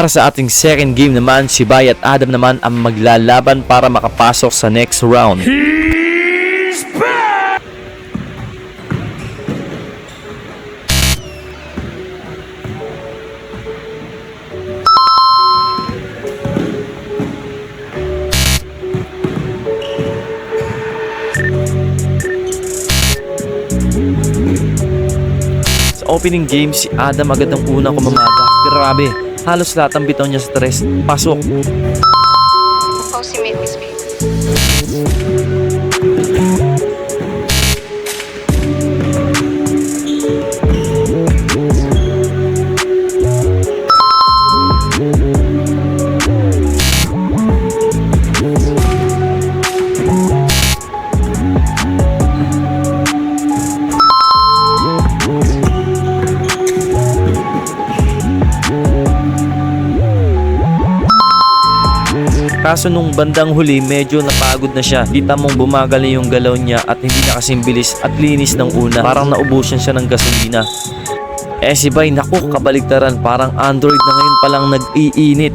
Para sa ating second game naman, si Bay at Adam naman ang maglalaban para makapasok sa next round. Sa opening game, si Adam agad ang unang kumamada. Grabe, halos lahat ang bitaw niya sa tres. Pasok. Posey made me speak. Kaso nung bandang huli, medyo napagod na siya. Kita mong bumagal na yung galaw niya at hindi na kasing bilis at linis ng una. Parang naubusan siya ng gasolina. Si Bay, naku, kabaligtaran. Parang Android na ngayon palang nag-iinit.